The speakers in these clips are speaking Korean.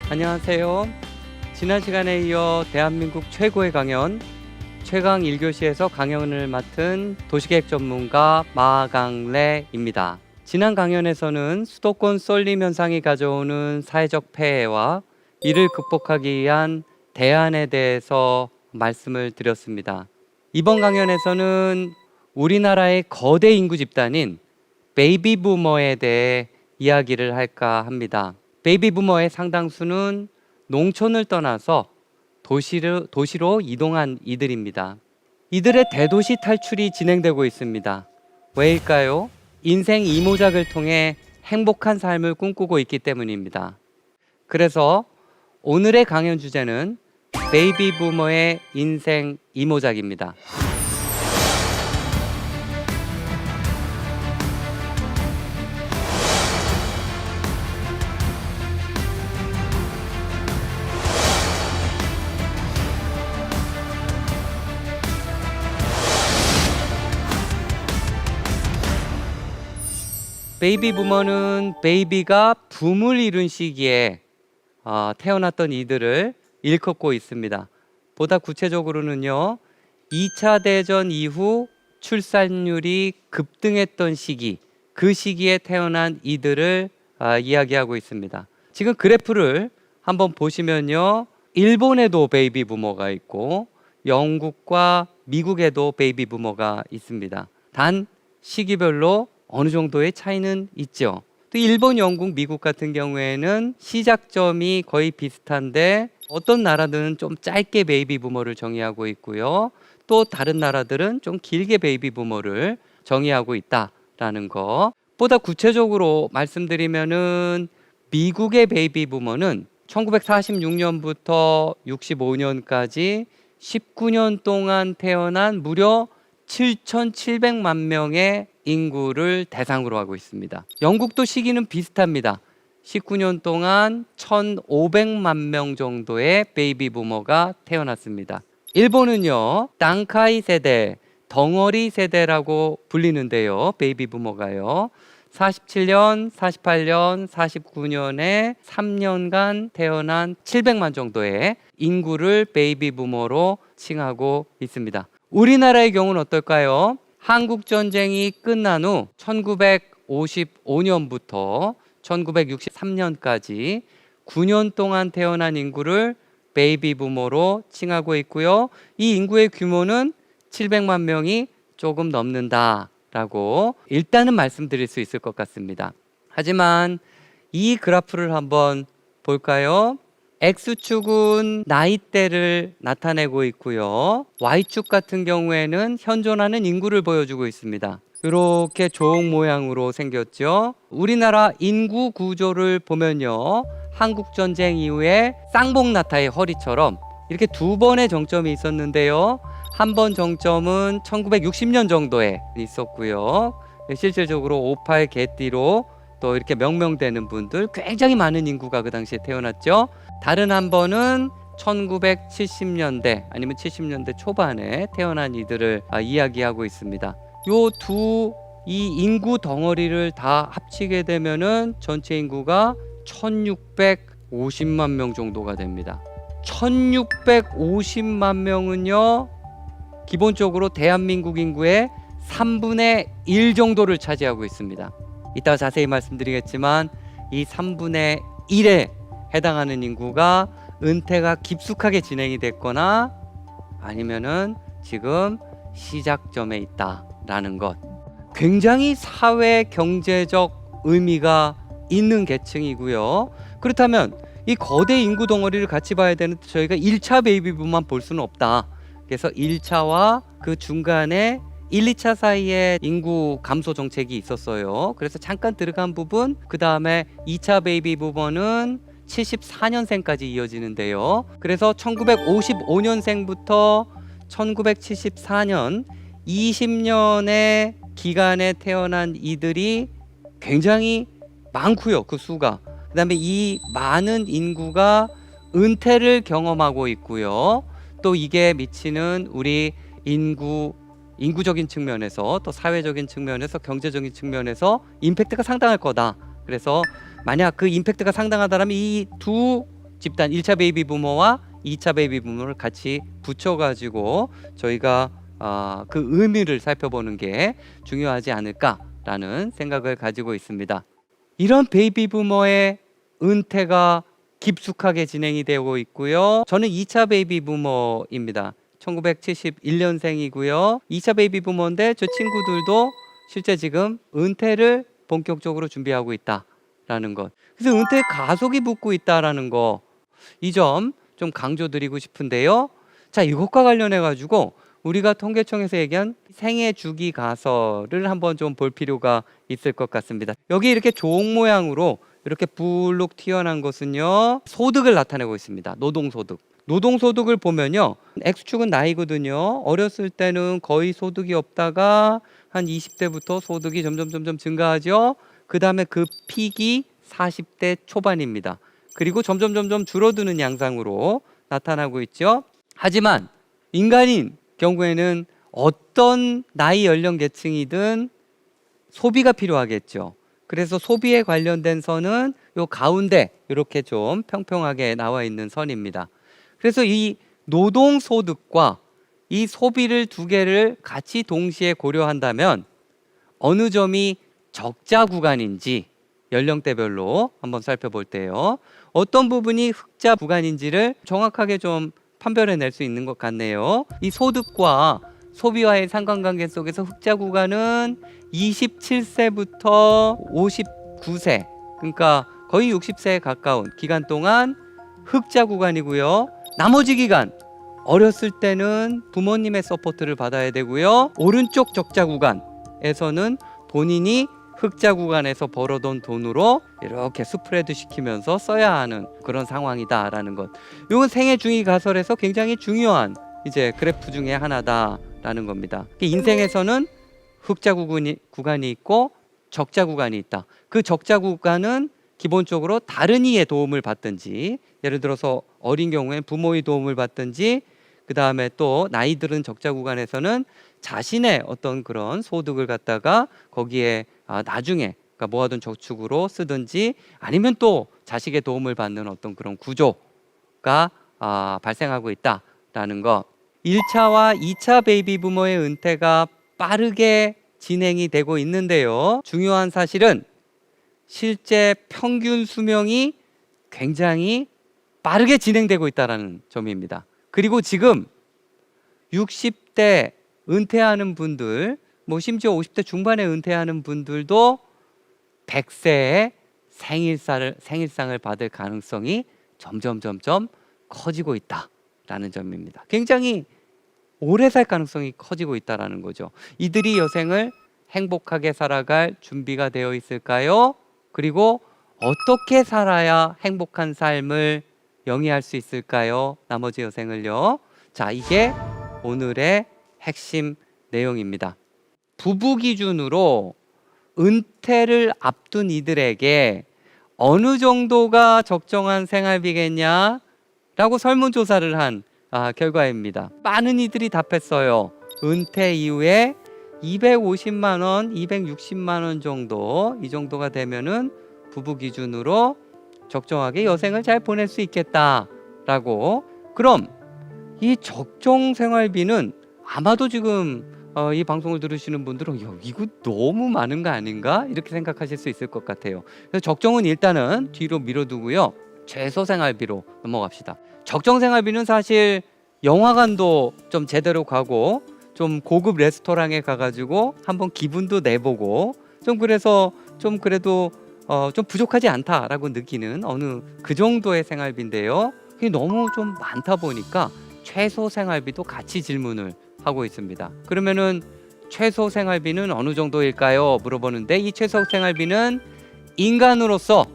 안녕하세요. 지난 시간에 이어 대한민국 최고의 강연 최강 1교시에서 강연을 맡은 도시계획 전문가 마강래입니다. 지난 강연에서는 수도권 쏠림 현상이 가져오는 사회적 폐해와 이를 극복하기 위한 대안에 대해서 말씀을 드렸습니다. 이번 강연에서는 우리나라의 거대 인구 집단인 베이비 부머에 대해 이야기를 할까 합니다. 베이비 부머의 상당수는 농촌을 떠나서 도시로 이동한 이들입니다. 이들의 대도시 탈출이 진행되고 있습니다. 왜일까요? 인생 이모작을 통해 행복한 삶을 꿈꾸고 있기 때문입니다. 그래서 오늘의 강연 주제는 베이비 부머의 인생 이모작입니다. 베이비 부머는 베이비가 붐을 이룬 시기에 태어났던 이들을 일컫고 있습니다. 보다 구체적으로는요, 2차 대전 이후 출산율이 급등했던 시기, 그 시기에 태어난 이들을 이야기하고 있습니다. 지금 그래프를 한번 보시면요, 일본에도 베이비 부머가 있고 영국과 미국에도 베이비 부머가 있습니다. 단 시기별로 어느 정도의 차이는 있죠. 또 일본, 영국, 미국 같은 경우에는 시작점이 거의 비슷한데 어떤 나라들은 좀 짧게 베이비 부머를 정의하고 있고요. 또 다른 나라들은 좀 길게 베이비 부머를 정의하고 있다라는 거. 보다 구체적으로 말씀드리면은 미국의 베이비 부머는 1946년부터 65년까지 19년 동안 태어난 무려 7,700만 명의 인구를 대상으로 하고 있습니다. 영국도 시기는 비슷합니다. 19년 동안 1,500만 명 정도의 베이비 부머가 태어났습니다. 일본은요, 단카이 세대, 덩어리 세대라고 불리는데요. 베이비 부머가요. 47년, 48년, 49년에 3년간 태어난 700만 정도의 인구를 베이비 부머로 칭하고 있습니다. 우리나라의 경우는 어떨까요? 한국전쟁이 끝난 후 1955년부터 1963년까지 9년 동안 태어난 인구를 베이비 부머로 칭하고 있고요. 이 인구의 규모는 700만 명이 조금 넘는다라고 일단은 말씀드릴 수 있을 것 같습니다. 하지만 이 그래프를 한번 볼까요? X축은 나이대를 나타내고 있고요. Y축 같은 경우에는 현존하는 인구를 보여주고 있습니다. 이렇게 종 모양으로 생겼죠. 우리나라 인구 구조를 보면요, 한국전쟁 이후에 쌍봉나타의 허리처럼 이렇게 두 번의 정점이 있었는데요. 한 번 정점은 1960년 정도에 있었고요. 실질적으로 58 개띠로 또 이렇게 명명되는 분들, 굉장히 많은 인구가 그 당시에 태어났죠. 다른 한 번은 1970년대 아니면 70년대 초반에 태어난 이들을 이야기하고 있습니다. 이 인구 덩어리를 다 합치게 되면은 전체 인구가 1650만 명 정도가 됩니다. 1650만 명은요, 기본적으로 대한민국 인구의 3분의 1 정도를 차지하고 있습니다. 이따가 자세히 말씀드리겠지만 이 3분의 1에 해당하는 인구가 은퇴가 깊숙하게 진행이 됐거나 아니면은 지금 시작점에 있다라는 것. 굉장히 사회 경제적 의미가 있는 계층이고요. 그렇다면 이 거대 인구 덩어리를 같이 봐야 되는데 저희가 1차 베이비 붐만 볼 수는 없다. 그래서 1차와 그 중간에 1, 2차 사이에 인구 감소 정책이 있었어요. 그래서 잠깐 들어간 부분, 그 다음에 2차 베이비 부머는 74년생까지 이어지는데요. 그래서 1955년생부터 1974년 20년의 기간에 태어난 이들이 굉장히 많고요. 그 수가. 그 다음에 이 많은 인구가 은퇴를 경험하고 있고요. 또 이게 미치는 우리 인구적인 측면에서 또 사회적인 측면에서 경제적인 측면에서 임팩트가 상당할 거다. 그래서 만약 그 임팩트가 상당하다면 이 두 집단 1차 베이비 부머와 2차 베이비 부머를 같이 붙여가지고 저희가 그 의미를 살펴보는 게 중요하지 않을까라는 생각을 가지고 있습니다. 이런 베이비 부머의 은퇴가 깊숙하게 진행이 되고 있고요. 저는 2차 베이비 부머입니다. 1971년생이고요. 2차 베이비 부머인데 저 친구들도 실제 지금 은퇴를 본격적으로 준비하고 있다라는 것. 그래서 은퇴 가속이 붙고 있다라는 거, 이 점 좀 강조드리고 싶은데요. 자, 이것과 관련해 가지고 우리가 통계청에서 얘기한 생애 주기 가설을 한번 좀 볼 필요가 있을 것 같습니다. 여기 이렇게 종 모양으로 이렇게 불룩 튀어난 것은요, 소득을 나타내고 있습니다. 노동소득. 노동소득을 보면요, X축은 나이거든요. 어렸을 때는 거의 소득이 없다가 한 20대부터 소득이 점점 증가하죠. 그 다음에 그 픽이 40대 초반입니다. 그리고 점점 줄어드는 양상으로 나타나고 있죠. 하지만 인간인 경우에는 어떤 나이 연령 계층이든 소비가 필요하겠죠. 그래서 소비에 관련된 선은 요 가운데 이렇게 좀 평평하게 나와 있는 선입니다. 그래서 이 노동소득과 이 소비를 두 개를 같이 동시에 고려한다면 어느 점이 적자 구간인지 연령대별로 한번 살펴볼 때요, 어떤 부분이 흑자 구간인지를 정확하게 좀 판별해낼 수 있는 것 같네요. 이 소득과 소비와의 상관관계 속에서 흑자 구간은 27세부터 59세, 그러니까 거의 60세에 가까운 기간 동안 흑자 구간이고요. 나머지 기간, 어렸을 때는 부모님의 서포트를 받아야 되고요. 오른쪽 적자 구간에서는 본인이 흑자 구간에서 벌어둔 돈으로 이렇게 스프레드 시키면서 써야 하는 그런 상황이다라는 것. 이건 생애 중위 가설에서 굉장히 중요한 이제 그래프 중에 하나다라는 겁니다. 인생에서는 흑자 구간이 있고 적자 구간이 있다. 그 적자 구간은 기본적으로 다른 이의 도움을 받든지, 예를 들어서 어린 경우엔 부모의 도움을 받든지, 그 다음에 또 나이 들은 적자 구간에서는 자신의 어떤 그런 소득을 갖다가 거기에 나중에 그러니까 모아둔 저축으로 쓰든지, 아니면 또 자식의 도움을 받는 어떤 그런 구조가 발생하고 있다라는 것. 1차와 2차 베이비 부머의 은퇴가 빠르게 진행이 되고 있는데요. 중요한 사실은 실제 평균 수명이 굉장히 빠르게 진행되고 있다는 점입니다. 그리고 지금 60대 은퇴하는 분들, 뭐 심지어 50대 중반에 은퇴하는 분들도 100세에 생일상을 받을 가능성이 점점 커지고 있다라는 점입니다. 굉장히 오래 살 가능성이 커지고 있다라는 거죠. 이들이 여생을 행복하게 살아갈 준비가 되어 있을까요? 그리고 어떻게 살아야 행복한 삶을 영위할 수 있을까요? 나머지 여생을요. 자, 이게 오늘의 핵심 내용입니다. 부부 기준으로 은퇴를 앞둔 이들에게 어느 정도가 적정한 생활비겠냐? 라고 설문조사를 한 결과입니다. 많은 이들이 답했어요. 은퇴 이후에 250만 원, 260만 원 정도, 이 정도가 되면은 부부 기준으로 적정하게 여생을 잘 보낼 수 있겠다라고. 그럼 이 적정 생활비는 아마도 지금 이 방송을 들으시는 분들은 이거 너무 많은 거 아닌가? 이렇게 생각하실 수 있을 것 같아요. 그래서 적정은 일단은 뒤로 밀어두고요. 최소 생활비로 넘어갑시다. 적정 생활비는 사실 영화관도 좀 제대로 가고 좀 고급 레스토랑에 가가지고 한번 기분도 내보고 좀 그래서 좀 그래도 좀 부족하지 않다라고 느끼는 어느 그 정도의 생활비인데요. 그게 너무 좀 많다 보니까 최소 생활비도 같이 질문을 하고 있습니다. 그러면은 최소 생활비는 어느 정도일까요? 물어보는데, 이 최소 생활비는 인간으로서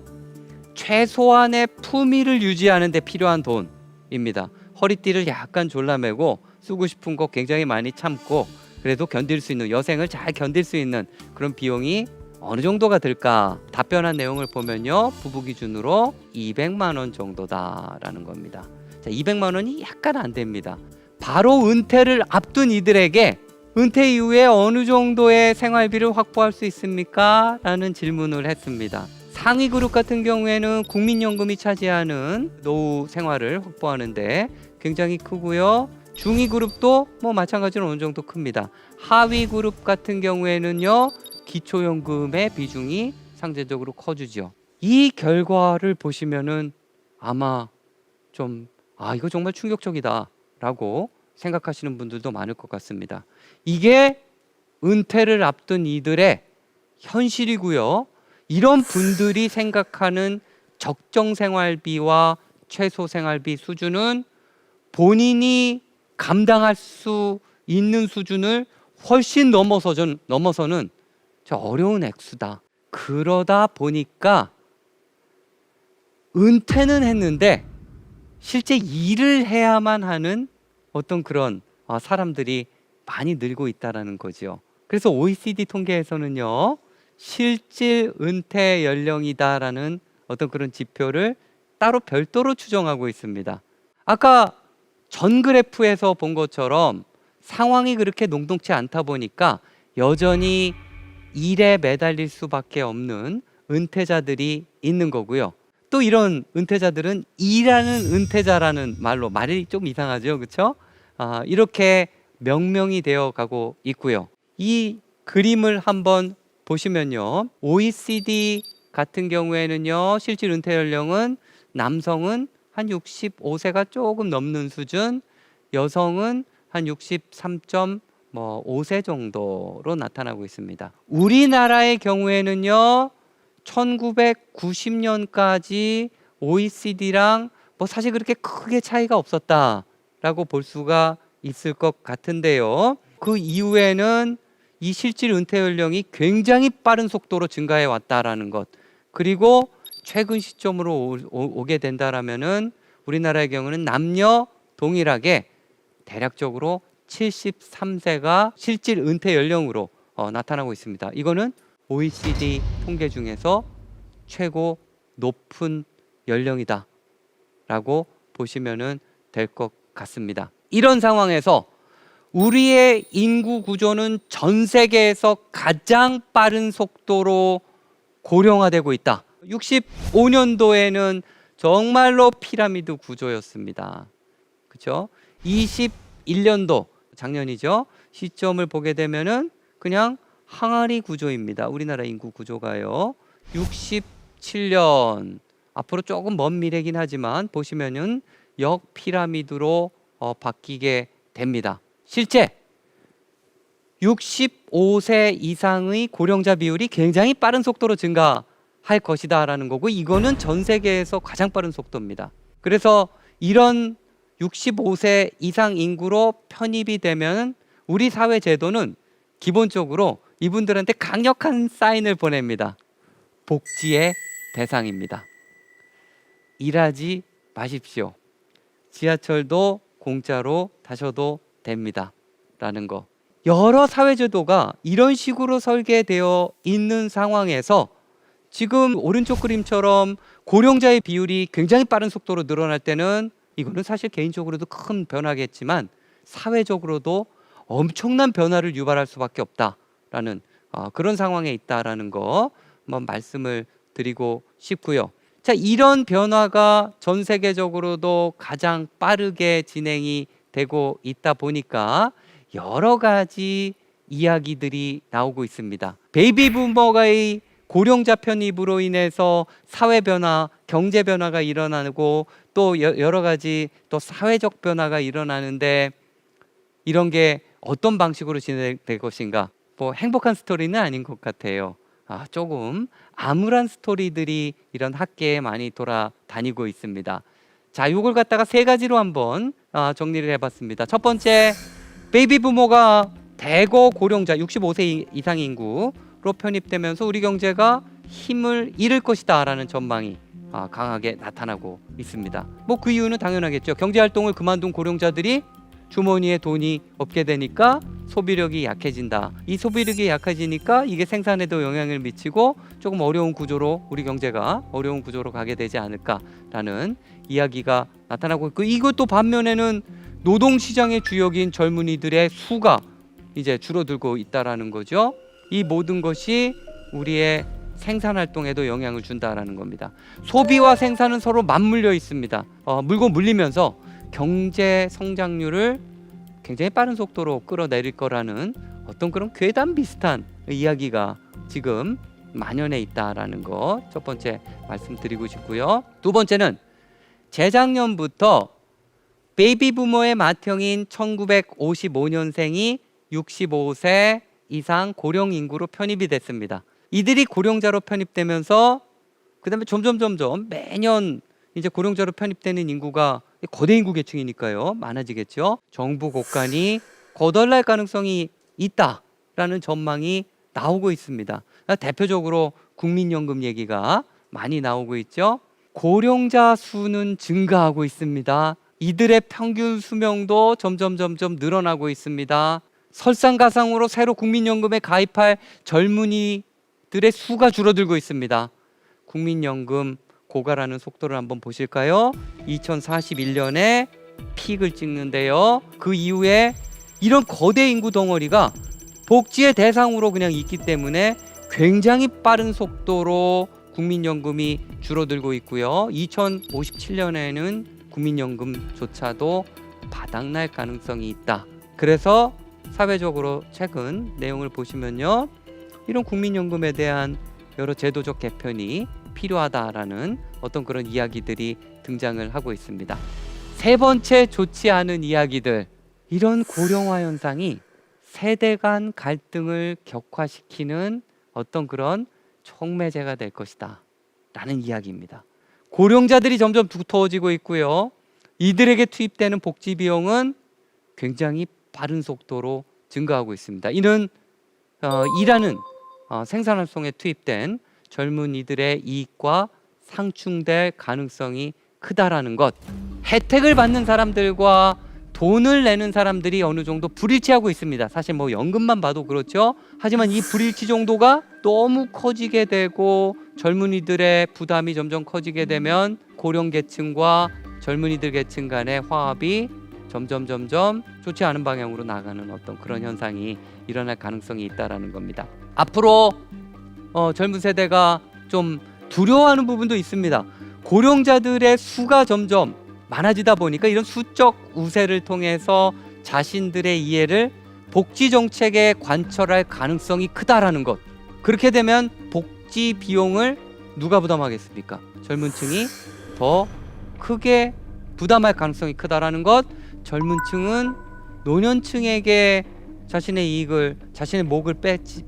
최소한의 품위를 유지하는 데 필요한 돈입니다. 허리띠를 약간 졸라매고 쓰고 싶은 거 굉장히 많이 참고 그래도 견딜 수 있는, 여생을 잘 견딜 수 있는 그런 비용이 어느 정도가 들까? 답변한 내용을 보면요, 부부 기준으로 200만 원 정도다라는 겁니다. 자, 200만 원이 약간 안 됩니다. 바로 은퇴를 앞둔 이들에게 은퇴 이후에 어느 정도의 생활비를 확보할 수 있습니까? 라는 질문을 했습니다. 상위 그룹 같은 경우에는 국민연금이 차지하는 노후 생활을 확보하는데 굉장히 크고요. 중위 그룹도 뭐 마찬가지로 어느 정도 큽니다. 하위 그룹 같은 경우에는요, 기초연금의 비중이 상대적으로 커지죠. 이 결과를 보시면은 아마 좀 이거 정말 충격적이다라고 생각하시는 분들도 많을 것 같습니다. 이게 은퇴를 앞둔 이들의 현실이고요. 이런 분들이 생각하는 적정 생활비와 최소 생활비 수준은 본인이 감당할 수 있는 수준을 훨씬 넘어서는 저 어려운 액수다. 그러다 보니까 은퇴는 했는데 실제 일을 해야만 하는 어떤 그런 사람들이 많이 늘고 있다라는 거죠. 그래서 OECD 통계에서는요, 실질 은퇴 연령이다라는 어떤 그런 지표를 따로 별도로 추정하고 있습니다. 아까 전 그래프에서 본 것처럼 상황이 그렇게 녹록치 않다 보니까 여전히 일에 매달릴 수밖에 없는 은퇴자들이 있는 거고요. 또 이런 은퇴자들은 일하는 은퇴자라는 말이 좀 이상하죠, 그렇죠? 이렇게 명명이 되어 가고 있고요. 이 그림을 한번 보시면요, OECD 같은 경우에는요, 실질 은퇴 연령은 남성은 한 65세가 조금 넘는 수준, 여성은 한 63.5세 정도로 나타나고 있습니다. 우리나라의 경우에는요, 1990년까지 OECD랑 사실 그렇게 크게 차이가 없었다라고 볼 수가 있을 것 같은데요. 그 이후에는 이 실질 은퇴 연령이 굉장히 빠른 속도로 증가해 왔다라는 것, 그리고 최근 시점으로 오게 된다라면은 우리나라의 경우는 남녀 동일하게 대략적으로 73세가 실질 은퇴 연령으로 나타나고 있습니다. 이거는 OECD 통계 중에서 최고 높은 연령이다 라고 보시면 될 것 같습니다. 이런 상황에서 우리의 인구 구조는 전 세계에서 가장 빠른 속도로 고령화되고 있다. 65년도에는 정말로 피라미드 구조였습니다. 그렇죠? 21년도 작년이죠. 시점을 보게 되면은 그냥 항아리 구조입니다. 우리나라 인구 구조가요. 67년 앞으로 조금 먼 미래긴 하지만 보시면은 역 피라미드로 바뀌게 됩니다. 실제 65세 이상의 고령자 비율이 굉장히 빠른 속도로 증가할 것이다라는 거고, 이거는 전 세계에서 가장 빠른 속도입니다. 그래서 이런 65세 이상 인구로 편입이 되면 우리 사회 제도는 기본적으로 이분들한테 강력한 사인을 보냅니다. 복지의 대상입니다. 일하지 마십시오. 지하철도 공짜로 타셔도 됩니다. 라는 거. 여러 사회제도가 이런 식으로 설계되어 있는 상황에서 지금 오른쪽 그림처럼 고령자의 비율이 굉장히 빠른 속도로 늘어날 때는 이거는 사실 개인적으로도 큰 변화겠지만 사회적으로도 엄청난 변화를 유발할 수밖에 없다라는 그런 상황에 있다라는 거 한번 말씀을 드리고 싶고요. 자, 이런 변화가 전 세계적으로도 가장 빠르게 진행이 되고 있다 보니까 여러 가지 이야기들이 나오고 있습니다. 베이비 부머가의 고령자 편입으로 인해서 사회 변화, 경제 변화가 일어나고 또 여러 가지 또 사회적 변화가 일어나는데 이런 게 어떤 방식으로 진행될 것인가? 행복한 스토리는 아닌 것 같아요. 조금 암울한 스토리들이 이런 학계에 많이 돌아다니고 있습니다. 자, 이걸 갖다가 세 가지로 한번 정리를 해봤습니다. 첫 번째, 베이비 부모가 대거 고령자 65세 이상 인구로 편입되면서 우리 경제가 힘을 잃을 것이다 라는 전망이 강하게 나타나고 있습니다. 그 이유는 당연하겠죠. 경제활동을 그만둔 고령자들이 주머니에 돈이 없게 되니까 소비력이 약해진다. 이 소비력이 약해지니까 이게 생산에도 영향을 미치고 조금 어려운 구조로 우리 경제가 어려운 구조로 가게 되지 않을까라는 이야기가 나타나고 있고, 이것도 반면에는 노동시장의 주역인 젊은이들의 수가 이제 줄어들고 있다라는 거죠. 이 모든 것이 우리의 생산 활동에도 영향을 준다라는 겁니다. 소비와 생산은 서로 맞물려 있습니다. 물고 물리면서 경제 성장률을 굉장히 빠른 속도로 끌어내릴 거라는 어떤 그런 괴담 비슷한 이야기가 지금 만연해 있다라는 거 첫 번째 말씀드리고 싶고요. 두 번째는 재작년부터 베이비 부머의 맏형인 1955년생이 65세 이상 고령 인구로 편입이 됐습니다. 이들이 고령자로 편입되면서 그다음에 점점 매년 이제 고령자로 편입되는 인구가 거대 인구 계층이니까요. 많아지겠죠. 정부 곳간이 거덜날 가능성이 있다라는 전망이 나오고 있습니다. 대표적으로 국민연금 얘기가 많이 나오고 있죠. 고령자 수는 증가하고 있습니다. 이들의 평균 수명도 점점 늘어나고 있습니다. 설상가상으로 새로 국민연금에 가입할 젊은이들의 수가 줄어들고 있습니다. 국민연금 고갈하는 속도를 한번 보실까요? 2041년에 픽을 찍는데요. 그 이후에 이런 거대 인구 덩어리가 복지의 대상으로 그냥 있기 때문에 굉장히 빠른 속도로 국민연금이 줄어들고 있고요. 2057년에는 국민연금조차도 바닥날 가능성이 있다. 그래서 사회적으로 최근 내용을 보시면요, 이런 국민연금에 대한 여러 제도적 개편이 필요하다라는 어떤 그런 이야기들이 등장을 하고 있습니다. 세 번째, 좋지 않은 이야기들. 이런 고령화 현상이 세대 간 갈등을 격화시키는 어떤 그런 촉매제가 될 것이다 라는 이야기입니다. 고령자들이 점점 두터워지고 있고요. 이들에게 투입되는 복지 비용은 굉장히 빠른 속도로 증가하고 있습니다. 이는 일하는 생산활동에 투입된 젊은이들의 이익과 상충될 가능성이 크다라는 것. 혜택을 받는 사람들과 돈을 내는 사람들이 어느 정도 불일치하고 있습니다. 사실 뭐 연금만 봐도 그렇죠. 하지만 이 불일치 정도가 너무 커지게 되고 젊은이들의 부담이 점점 커지게 되면 고령계층과 젊은이들 계층 간의 화합이 점점 좋지 않은 방향으로 나가는 어떤 그런 현상이 일어날 가능성이 있다라는 겁니다. 앞으로 젊은 세대가 좀 두려워하는 부분도 있습니다. 고령자들의 수가 점점 많아지다 보니까 이런 수적 우세를 통해서 자신들의 이해를 복지 정책에 관철할 가능성이 크다라는 것. 그렇게 되면 복지 비용을 누가 부담하겠습니까? 젊은 층이 더 크게 부담할 가능성이 크다라는 것. 젊은 층은 노년층에게 자신의 이익을, 자신의 목을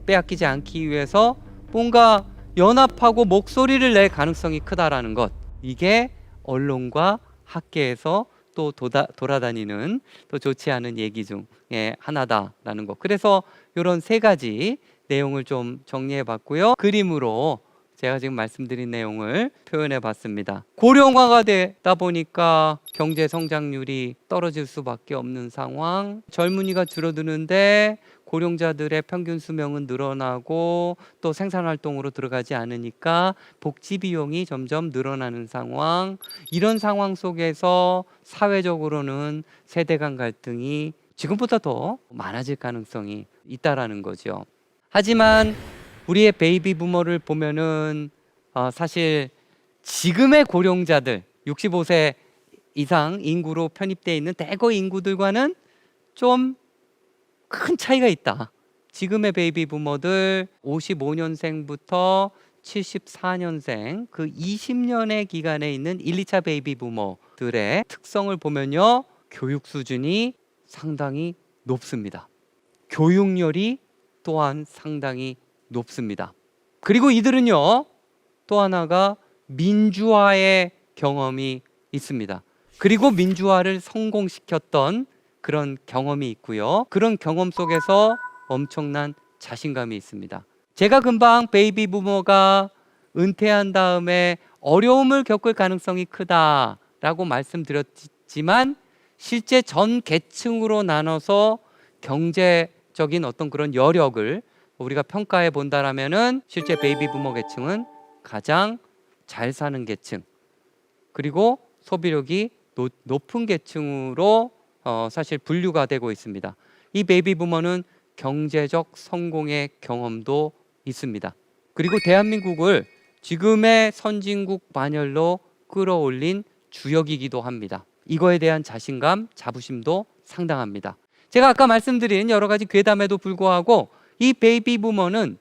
빼앗기지 않기 위해서 뭔가 연합하고 목소리를 낼 가능성이 크다라는 것. 이게 언론과 학계에서 또 돌아다니는 또 좋지 않은 얘기 중에 하나다라는 것. 그래서 이런 세 가지 내용을 좀 정리해 봤고요. 그림으로 제가 지금 말씀드린 내용을 표현해 봤습니다. 고령화가 되다 보니까 경제 성장률이 떨어질 수밖에 없는 상황, 젊은이가 줄어드는데 고령자들의 평균 수명은 늘어나고 또 생산활동으로 들어가지 않으니까 복지 비용이 점점 늘어나는 상황. 이런 상황 속에서 사회적으로는 세대 간 갈등이 지금보다 더 많아질 가능성이 있다라는 거죠. 하지만 우리의 베이비 부머를 보면은 사실 지금의 고령자들 65세 이상 인구로 편입되어 있는 대거 인구들과는 좀 큰 차이가 있다. 지금의 베이비 부머들 55년생부터 74년생 그 20년의 기간에 있는 1, 2차 베이비 부머들의 특성을 보면요, 교육 수준이 상당히 높습니다. 교육열이 또한 상당히 높습니다. 그리고 이들은요, 또 하나가 민주화의 경험이 있습니다. 그리고 민주화를 성공시켰던 그런 경험이 있고요. 그런 경험 속에서 엄청난 자신감이 있습니다. 제가 금방 베이비 부머가 은퇴한 다음에 어려움을 겪을 가능성이 크다라고 말씀드렸지만 실제 전 계층으로 나눠서 경제적인 어떤 그런 여력을 우리가 평가해 본다라면은 실제 베이비 부머 계층은 가장 잘 사는 계층, 그리고 소비력이 높은 계층으로 사실 분류가 되고 있습니다. 이 베이비 부머는 경제적 성공의 경험도 있습니다. 그리고 대한민국을 지금의 선진국 반열로 끌어올린 주역이기도 합니다. 이거에 대한 자신감, 자부심도 상당합니다. 제가 아까 말씀드린 여러 가지 괴담에도 불구하고 이 베이비 부머는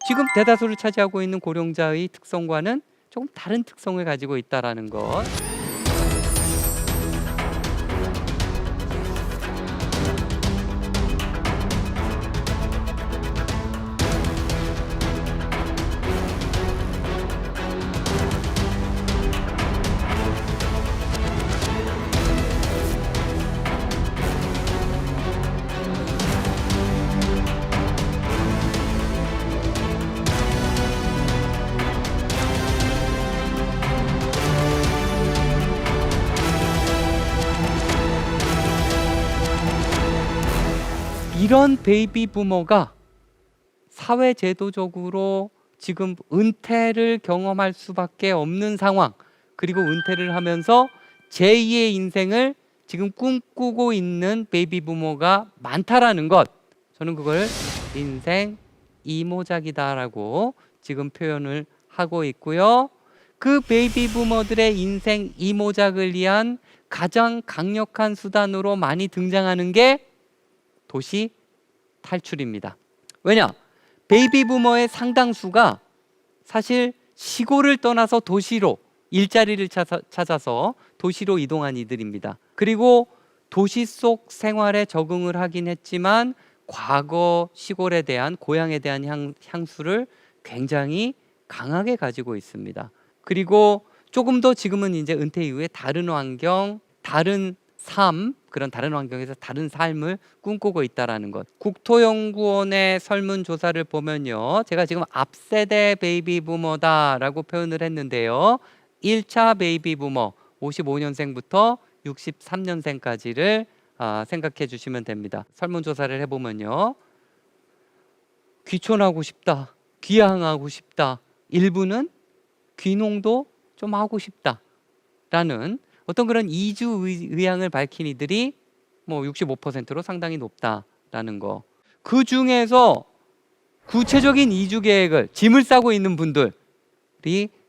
지금 대다수를 차지하고 있는 고령자의 특성과는 조금 다른 특성을 가지고 있다는 것. 이런 베이비 부머가 사회제도적으로 지금 은퇴를 경험할 수밖에 없는 상황, 그리고 은퇴를 하면서 제2의 인생을 지금 꿈꾸고 있는 베이비 부머가 많다라는 것, 저는 그걸 인생 이모작이다라고 지금 표현을 하고 있고요. 그 베이비 부머들의 인생 이모작을 위한 가장 강력한 수단으로 많이 등장하는 게 도시 탈출입니다. 왜냐? 베이비 부머의 상당수가 사실 시골을 떠나서 도시로 일자리를 찾아서 도시로 이동한 이들입니다. 그리고 도시 속 생활에 적응을 하긴 했지만 과거 시골에 대한, 고향에 대한 향수를 굉장히 강하게 가지고 있습니다. 그리고 조금 더 지금은 이제 은퇴 이후에 다른 환경, 다른 삶, 그런 다른 환경에서 다른 삶을 꿈꾸고 있다는 것. 국토연구원의 설문조사를 보면요, 제가 지금 앞세대 베이비 부머다라고 표현을 했는데요, 1차 베이비 부머 55년생부터 63년생까지를 생각해 주시면 됩니다. 설문조사를 해보면요, 귀촌하고 싶다, 귀향하고 싶다, 일부는 귀농도 좀 하고 싶다 라는 어떤 그런 이주 의향을 밝힌 이들이 뭐 65%로 상당히 높다라는 거. 그 중에서 구체적인 이주 계획을 짐을 싸고 있는 분들이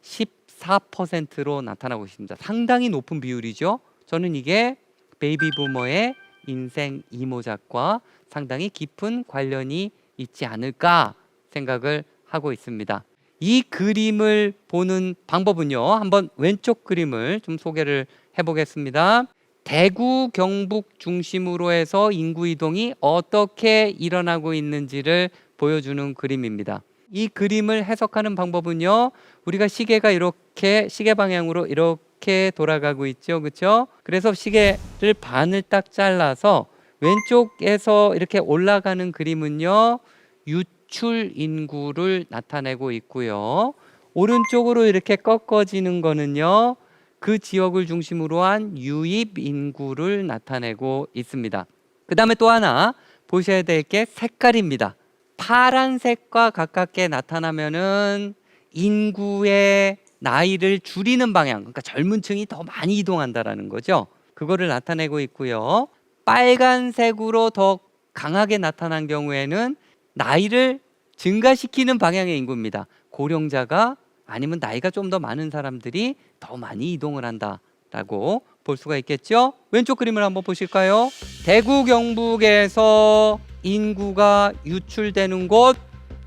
14%로 나타나고 있습니다. 상당히 높은 비율이죠. 저는 이게 베이비 부머의 인생 이모작과 상당히 깊은 관련이 있지 않을까 생각을 하고 있습니다. 이 그림을 보는 방법은요, 한번 왼쪽 그림을 좀 소개를 해보겠습니다. 대구, 경북 중심으로 해서 인구 이동이 어떻게 일어나고 있는지를 보여주는 그림입니다. 이 그림을 해석하는 방법은요, 우리가 시계가 이렇게 시계 방향으로 이렇게 돌아가고 있죠, 그렇죠? 그래서 시계를 반을 딱 잘라서 왼쪽에서 이렇게 올라가는 그림은요, 유출 인구를 나타내고 있고요, 오른쪽으로 이렇게 꺾어지는 거는요, 그 지역을 중심으로 한 유입 인구를 나타내고 있습니다. 그 다음에 또 하나 보셔야 될 게 색깔입니다. 파란색과 가깝게 나타나면은 인구의 나이를 줄이는 방향, 그러니까 젊은 층이 더 많이 이동한다라는 거죠. 그거를 나타내고 있고요. 빨간색으로 더 강하게 나타난 경우에는 나이를 증가시키는 방향의 인구입니다. 고령자가 아니면 나이가 좀 더 많은 사람들이 더 많이 이동을 한다라고 볼 수가 있겠죠. 왼쪽 그림을 한번 보실까요? 대구 경북에서 인구가 유출되는 곳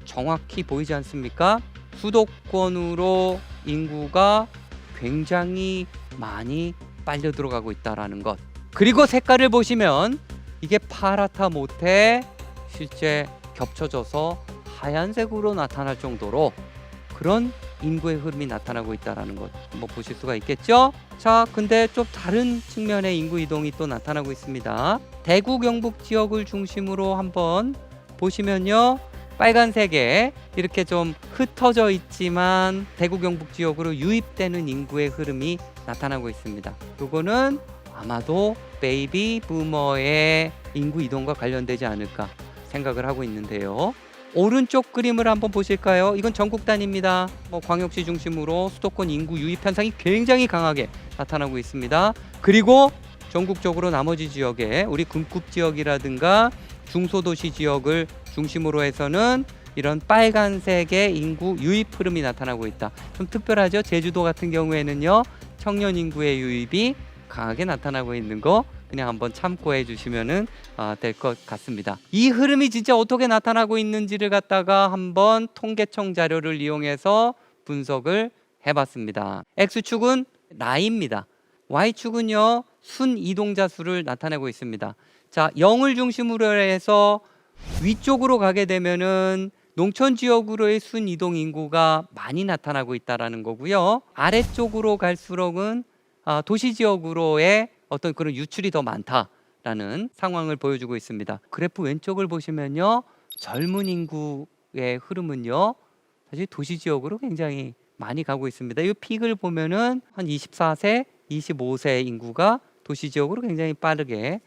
정확히 보이지 않습니까? 수도권으로 인구가 굉장히 많이 빨려 들어가고 있다는 것. 그리고 색깔을 보시면 이게 파랗다 못해 실제 겹쳐져서 하얀색으로 나타날 정도로 그런 인구의 흐름이 나타나고 있다는 것 한번 보실 수가 있겠죠. 자, 근데 좀 다른 측면의 인구 이동이 또 나타나고 있습니다. 대구 경북 지역을 중심으로 한번 보시면요, 빨간색에 이렇게 좀 흩어져 있지만 대구 경북 지역으로 유입되는 인구의 흐름이 나타나고 있습니다. 그거는 아마도 베이비 부머의 인구 이동과 관련되지 않을까 생각을 하고 있는데요. 오른쪽 그림을 한번 보실까요? 이건 전국 단위입니다. 광역시 중심으로 수도권 인구 유입 현상이 굉장히 강하게 나타나고 있습니다. 그리고 전국적으로 나머지 지역에 우리 금급 지역이라든가 중소도시 지역을 중심으로 해서는 이런 빨간색의 인구 유입 흐름이 나타나고 있다. 좀 특별하죠. 제주도 같은 경우에는요, 청년 인구의 유입이 강하게 나타나고 있는 거 그냥 한번 참고해 주시면은 될 것 같습니다. 이 흐름이 진짜 어떻게 나타나고 있는지를 갖다가 한번 통계청 자료를 이용해서 분석을 해봤습니다. X축은 나이입니다. Y축은요, 순 이동자 수를 나타내고 있습니다. 자, 0을 중심으로 해서 위쪽으로 가게 되면은 농촌 지역으로의 순 이동 인구가 많이 나타나고 있다라는 거고요. 아래쪽으로 갈수록은 도시 지역으로의 어떤 그런 유출이 더 많다라는 상황을 보여주고 있습니다. 그래프 왼쪽을 보시면요, 젊은 인구의 흐름은요, 사실 도시 지역으로 굉장히 많이 가고 있습니다. 이 픽을 보면은 한 24세, 25세 인구가 도시 지역으로 굉장히 빠르게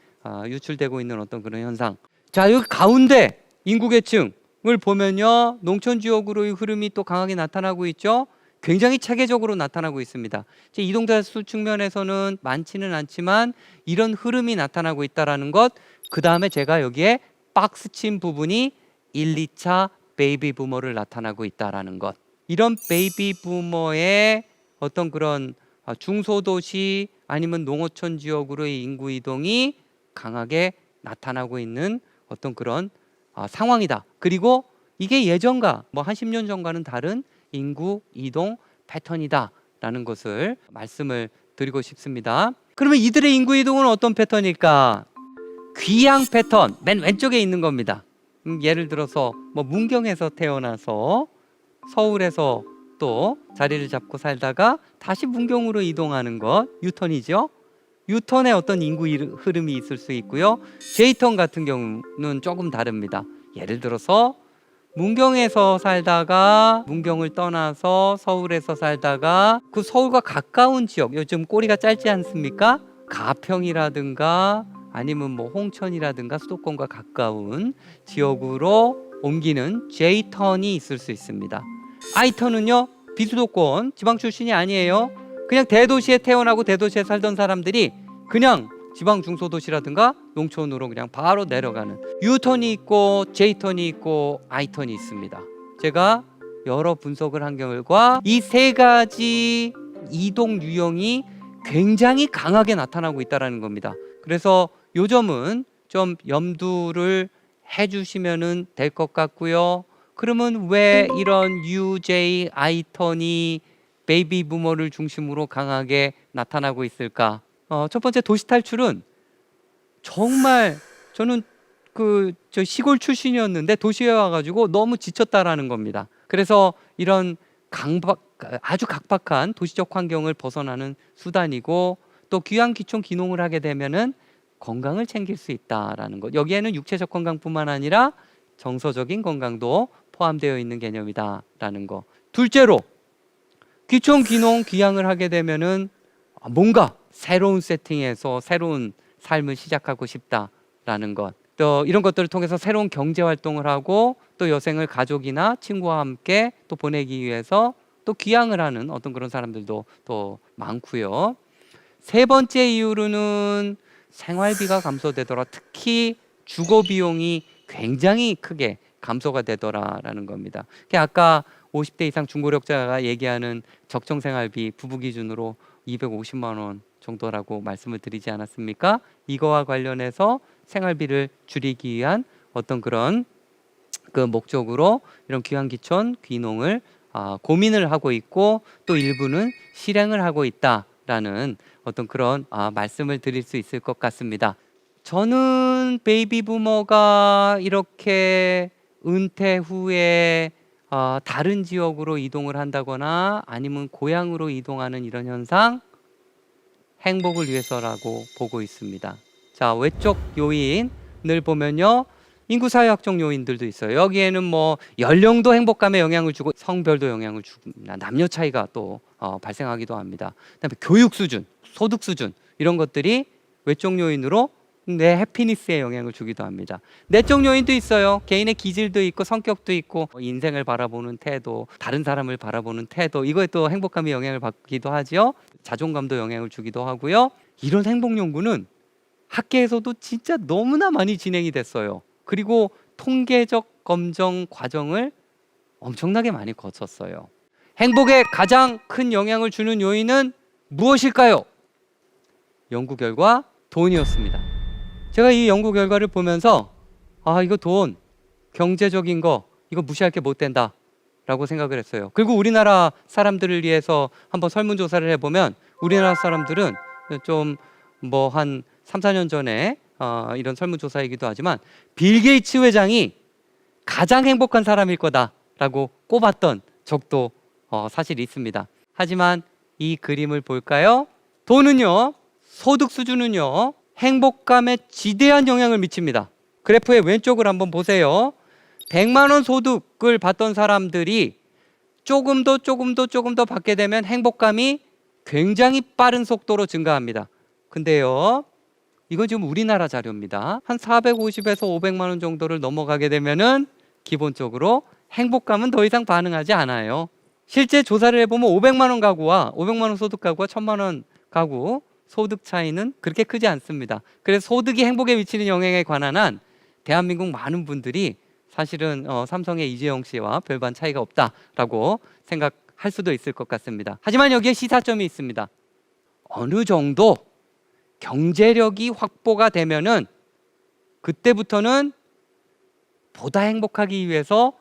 유출되고 있는 어떤 그런 현상. 자, 여기 가운데 인구 계층을 보면요, 농촌 지역으로의 흐름이 또 강하게 나타나고 있죠. 굉장히 체계적으로 나타나고 있습니다. 이동자 수 측면에서는 많지는 않지만 이런 흐름이 나타나고 있다는 것, 그 다음에 제가 여기에 박스 친 부분이 1, 2차 베이비 부머를 나타나고 있다는 것. 이런 베이비 부머의 어떤 그런 중소도시 아니면 농어촌 지역으로의 인구 이동이 강하게 나타나고 있는 어떤 그런 상황이다. 그리고 이게 예전과 뭐 한 10년 전과는 다른 인구 이동 패턴이다라는 것을 말씀을 드리고 싶습니다. 그러면 이들의 인구 이동은 어떤 패턴일까? 귀향 패턴, 맨 왼쪽에 있는 겁니다. 예를 들어서 뭐 문경에서 태어나서 서울에서 또 자리를 잡고 살다가 다시 문경으로 이동하는 것, 유턴이죠. 유턴의 어떤 인구 흐름이 있을 수 있고요. J턴 같은 경우는 조금 다릅니다. 예를 들어서 문경에서 살다가 문경을 떠나서 서울에서 살다가 그 서울과 가까운 지역, 요즘 꼬리가 짧지 않습니까? 가평이라든가 아니면 뭐 홍천이라든가 수도권과 가까운 지역으로 옮기는 J턴이 있을 수 있습니다. I턴은요, 비수도권 지방 출신이 아니에요. 그냥 대도시에 태어나고 대도시에 살던 사람들이 그냥 지방 중소도시라든가 농촌으로 그냥 바로 내려가는 U턴이 있고 J턴이 있고 I턴이 있습니다. 제가 여러 분석을 한 결과 이 세 가지 이동 유형이 굉장히 강하게 나타나고 있다는 겁니다. 그래서 요 점은 좀 염두를 해주시면 될 것 같고요. 그러면 왜 이런 UJ, I턴이 베이비 부머를 중심으로 강하게 나타나고 있을까? 첫 번째 도시 탈출은 정말 저는 저 시골 출신이었는데 도시에 와가지고 너무 지쳤다라는 겁니다. 그래서 이런 아주 각박한 도시적 환경을 벗어나는 수단이고, 또 귀향 귀촌 귀농을 하게 되면은 건강을 챙길 수 있다라는 것. 여기에는 육체적 건강뿐만 아니라 정서적인 건강도 포함되어 있는 개념이다라는 거. 둘째로 귀촌 귀농 귀향을 하게 되면은 뭔가 새로운 세팅에서 새로운 삶을 시작하고 싶다라는 것. 또 이런 것들을 통해서 새로운 경제 활동을 하고 또 여생을 가족이나 친구와 함께 또 보내기 위해서 또 귀향을 하는 어떤 그런 사람들도 또 많고요. 세 번째 이유로는 생활비가 감소되더라. 특히 주거 비용이 굉장히 크게 감소가 되더라라는 겁니다. 아까 50대 이상 중고령자가 얘기하는 적정 생활비 부부 기준으로 250만 원 정도라고 말씀을 드리지 않았습니까? 이거와 관련해서 생활비를 줄이기 위한 어떤 그런 그 목적으로 이런 귀향 귀촌 귀농을 고민을 하고 있고, 또 일부는 실행을 하고 있다라는 어떤 그런 말씀을 드릴 수 있을 것 같습니다. 저는 베이비 부머가 이렇게 은퇴 후에 다른 지역으로 이동을 한다거나 아니면 고향으로 이동하는 이런 현상, 행복을 위해서라고 보고 있습니다. 자, 외적 요인을 보면요, 인구사회학적 요인들도 있어요. 여기에는 뭐 연령도 행복감에 영향을 주고 성별도 영향을 줍니다. 남녀 차이가 또 발생하기도 합니다. 그다음에 교육 수준, 소득 수준, 이런 것들이 외적 요인으로 내 해피니스에 영향을 주기도 합니다. 내적 요인도 있어요. 개인의 기질도 있고 성격도 있고 인생을 바라보는 태도, 다른 사람을 바라보는 태도, 이거에 또 행복감이 영향을 받기도 하죠. 자존감도 영향을 주기도 하고요. 이런 행복 연구는 학계에서도 진짜 너무나 많이 진행이 됐어요. 그리고 통계적 검정 과정을 엄청나게 많이 거쳤어요. 행복에 가장 큰 영향을 주는 요인은 무엇일까요? 연구 결과 돈이었습니다. 제가 이 연구 결과를 보면서 이거 돈, 경제적인 거 이거 무시할 게 못 된다 라고 생각을 했어요. 그리고 우리나라 사람들을 위해서 한번 설문조사를 해보면 우리나라 사람들은 좀 뭐 한 3, 4년 전에 이런 설문조사이기도 하지만 빌 게이츠 회장이 가장 행복한 사람일 거다라고 꼽았던 적도 사실 있습니다. 하지만 이 그림을 볼까요? 돈은요, 소득 수준은요, 행복감에 지대한 영향을 미칩니다. 그래프의 왼쪽을 한번 보세요. 100만 원 소득을 받던 사람들이 조금 더 받게 되면 행복감이 굉장히 빠른 속도로 증가합니다. 근데요, 이건 지금 우리나라 자료입니다. 한 450에서 500만 원 정도를 넘어가게 되면은 기본적으로 행복감은 더 이상 반응하지 않아요. 실제 조사를 해보면 500만 원 가구와 500만 원 소득 가구와 1000만 원 가구 소득 차이는 그렇게 크지 않습니다. 그래서 소득이 행복에 미치는 영향에 관한 한 대한민국 많은 분들이 사실은 삼성의 이재용 씨와 별반 차이가 없다라고 생각할 수도 있을 것 같습니다. 하지만 여기에 시사점이 있습니다. 어느 정도 경제력이 확보가 되면은 그때부터는 보다 행복하기 위해서